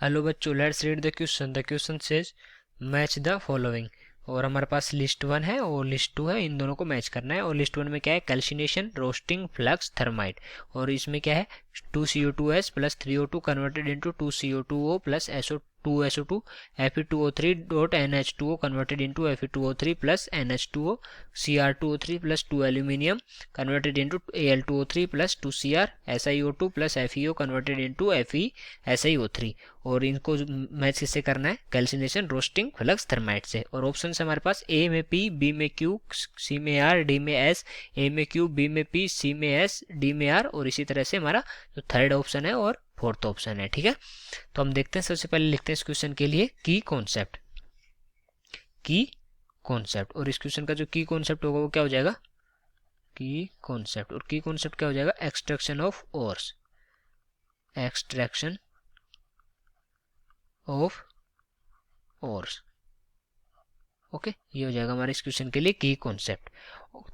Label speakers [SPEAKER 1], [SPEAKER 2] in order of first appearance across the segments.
[SPEAKER 1] Hello बच्चों, let's read the question. The question says match the following. और हमारे पास list one है और लिस्ट टू है, इन दोनों को मैच करना है। और लिस्ट वन में क्या है? Calcination, roasting, flux, thermite. और इसमें क्या है? 2CO2s plus 3O2 converted into 2CO2O plus SO2 Fe2O3 dot NH2O converted into Fe2O3 plus NH2O, Cr2O3 plus 2 aluminium converted into Al2O3 plus 2Cr, SiO2 plus FeO converted into FeSiO3। और इनको match किससे करना है? Calcination, roasting, flux, thermite से। और option है हमारे पास ए में P, बी में Q, सी में R, डी में S, ए में Q, बी में P, सी में S, डी में R। और इसी तरह से हमारा जो थर्ड ऑप्शन है और फोर्थ ऑप्शन है। ठीक है, तो हम देखते हैं। सबसे पहले लिखते हैं इस क्वेश्चन के लिए की कॉन्सेप्ट। की कॉन्सेप्ट, और इस क्वेश्चन का जो की कॉन्सेप्ट होगा वो क्या हो जाएगा? की कॉन्सेप्ट। और की कॉन्सेप्ट क्या हो जाएगा? Extraction of ores. Extraction of ores. Okay, ये हो जाएगा हमारे इस क्वेश्चन के लिए की कॉन्सेप्ट।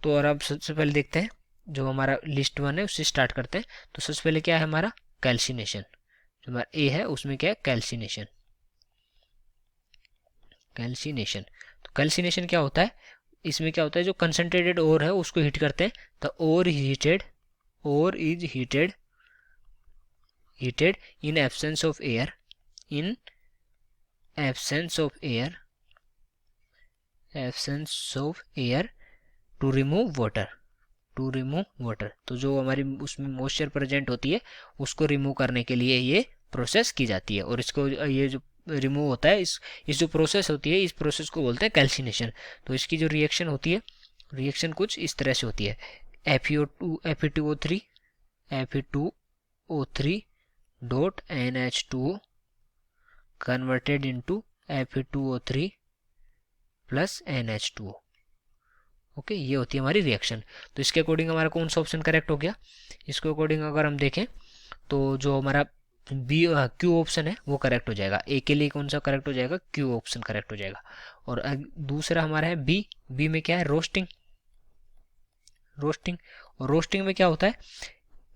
[SPEAKER 1] तो और अब सबसे पहले देखते हैं, जो हमारा लिस्ट वन है उससे स्टार्ट करते हैं। तो सबसे पहले क्या है हमारा? कैल्सिनेशन। जो हमारा ए है उसमें क्या है? कैल्सिनेशन। कैल्सिनेशन, तो कैल्सिनेशन क्या होता है? इसमें क्या होता है? जो कंसंट्रेटेड ओर है उसको हीट करते हैं। The ore is heated, ore is heated, heated in absence of air, in absence of air, absence of air to remove water, to remove water. तो जो हमारी उसमें मॉइस्चर प्रेजेंट होती है उसको रिमूव करने के लिए ये प्रोसेस की जाती है। और इसको ये जो रिमूव होता है, इस जो प्रोसेस होती है, इस प्रोसेस को बोलते हैं कैल्सिनेशन। तो इसकी जो रिएक्शन होती है, रिएक्शन कुछ इस तरह से होती है। Fe2O3 Fe2O3 dot NH2O converted into Fe2O3 plus NH2O। Okay, ये होती है हमारी रिएक्शन। तो इसके अकॉर्डिंग हमारा कौन सा ऑप्शन करेक्ट हो गया? इसके अकॉर्डिंग अगर हम देखें तो जो हमारा बी क्यू ऑप्शन है वो करेक्ट हो जाएगा। ए के लिए कौन सा करेक्ट हो जाएगा? क्यू ऑप्शन करेक्ट हो जाएगा। और दूसरा हमारा है बी। बी में क्या है? रोस्टिंग। रोस्टिंग, और रोस्टिंग में क्या होता है?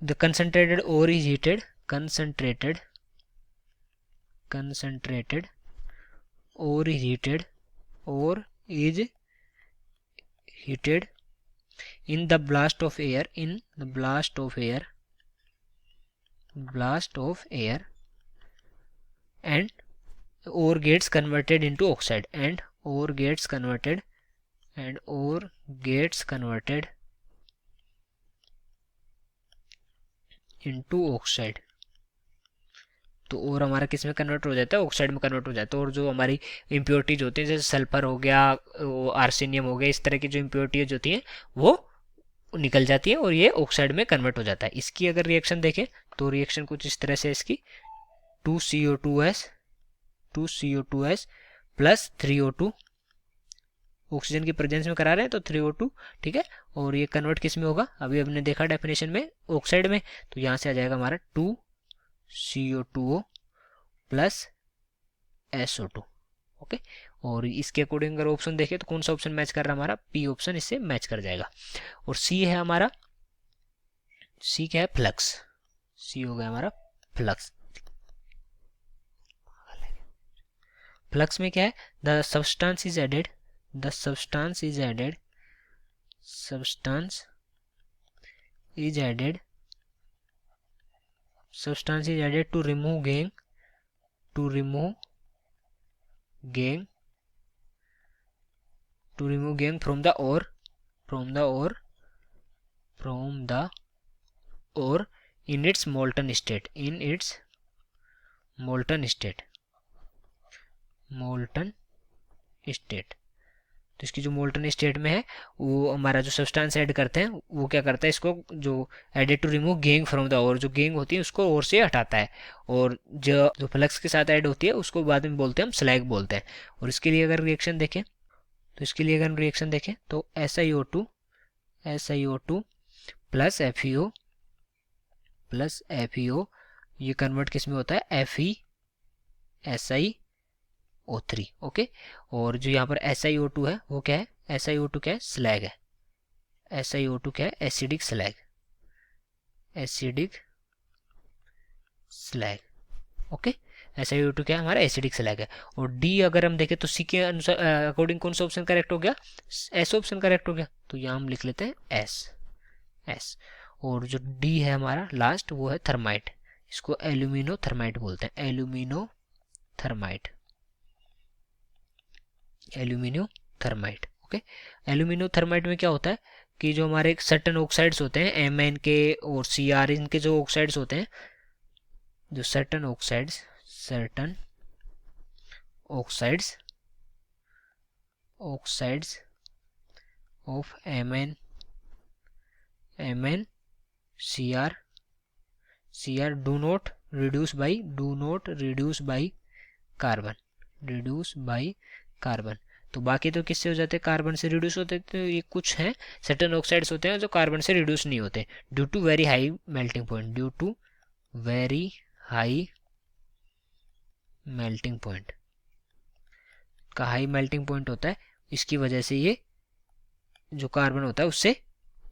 [SPEAKER 1] The concentrated ore is heated, concentrated, concentrated ore is heated, ore is heated in the blast of air, in the blast of air, blast of air, and ore gets converted into oxide, and ore gets converted, and ore gets converted into oxide। तो और हमारा किस में convert हो जाता है? Oxide में convert हो जाता है। और जो हमारी इम्प्योरिटीज होती हैं, जैसे सल्फर हो गया, आर्सेनियम हो गया, इस तरह की जो इम्प्योरिटीज होती हैं वो निकल जाती है और ये ऑक्साइड में कन्वर्ट हो जाता है। इसकी अगर रिएक्शन देखें तो रिएक्शन कुछ इस तरह से इसकी 2CO2s, 2CO2s plus 3O2, oxygen की प्रेजेंस में करा रहे हैं तो 3O2। ठीक है, और ये कन्वर्ट किस में होगा? अभी हमने देखा डेफिनेशन में, ऑक्साइड में। तो यहाँ से आ जाएगा हमारा 2CO2O प्लस SO2। ओके, और इसके अकॉर्डिंग अगर ऑप्शन देखें तो कौन सा ऑप्शन मैच कर रहा है? हमारा पी ऑप्शन इससे मैच कर जाएगा। और सी है हमारा, सी क्या है? फ्लक्स। सी हो गया हमारा फ्लक्स। फ्लक्स में क्या है? The substance is added, the substance is added, substance is added, substance is added to remove gangue, to remove gangue, to remove gang from the ore, from the ore, from the ore in its molten state, in its molten state, molten state। तो इसकी जो molten state में है वो हमारा जो substance add करते हैं वो क्या करता है? इसको जो added to remove gangue from the ore, जो गेंग होती है उसको ओर से हटाता है। और जो फ्लक्स के साथ ऐड होती है उसको बाद में बोलते हैं हम स्लैग बोलते हैं। और इसके लिए अगर रिएक्शन देखें तो इसके लिए अगर हम रिएक्शन देखें तो SiO2, SiO2 plus FeO, plus FeO, ये कन्वर्ट किस में होता है? FeSiO3। ओके, और जो यहाँ पर SiO2 है वो क्या है? SiO2 क्या है? स्लैग है। SiO2 क्या है? Acidic slag, acidic slag. Okay, SiO2 क्या है हमारा एसिडिक स्लैग है। और डी अगर हम देखें तो सी के अनुसार अकॉर्डिंग कौन सा ऑप्शन करेक्ट हो गया, एस ऑप्शन करेक्ट हो गया। तो यहाँ हम लिख लेते हैं एस। और जो डी है हमारा लास्ट वो है थर्माइट, इसको एल्यूमिनो थर्माइट बोलते हैं, alumino thermite. Okay, alumino thermite में क्या होता है कि जो हमारे सर्टन ऑक्साइड्स होते हैं Mn के और Cr इनके जो ऑक्साइड्स होते हैं, जो certain oxides of Mn Cr do not reduce by carbon. तो बाकी तो किससे हो जाते हैं, कार्बन से रिड्यूस होते हैं। तो ये कुछ हैं सर्टेन ऑक्साइड्स होते हैं जो कार्बन से रिड्यूस नहीं होते due to very high melting point, का हाई मेल्टिंग पॉइंट होता है, इसकी वजह से ये जो कार्बन होता है उससे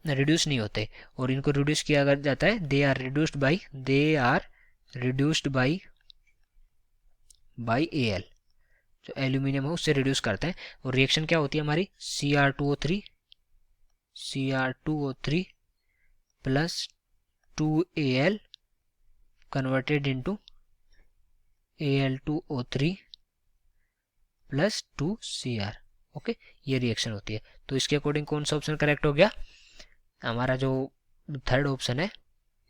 [SPEAKER 1] रिड्यूस नहीं होते। और इनको रिड्यूस किया जाता है, they are reduced by Al, जो एल्यूमिनियम है उससे रिड्यूस करते हैं। और रिएक्शन क्या होती है हमारी, Cr2O3 plus 2Al converted into Al2O3 plus 2Cr। Okay, ये रिएक्शन होती है। तो इसके अकॉर्डिंग कौन सा ऑप्शन करेक्ट हो गया, हमारा जो थर्ड ऑप्शन है,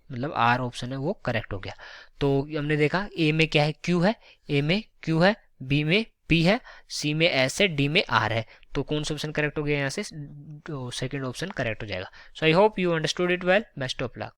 [SPEAKER 1] मतलब आर ऑप्शन है वो करेक्ट हो गया। तो हमने देखा ए में क्या है, क्यू है, ए में क्यू है, बी में पी है, सी में एस है, डी में आर है। तो कौन सा ऑप्शन करेक्ट हो गया, यहाँ से सेकंड ऑप्शन करेक्ट हो जाएगा। So I hope you understood it well. Best of luck.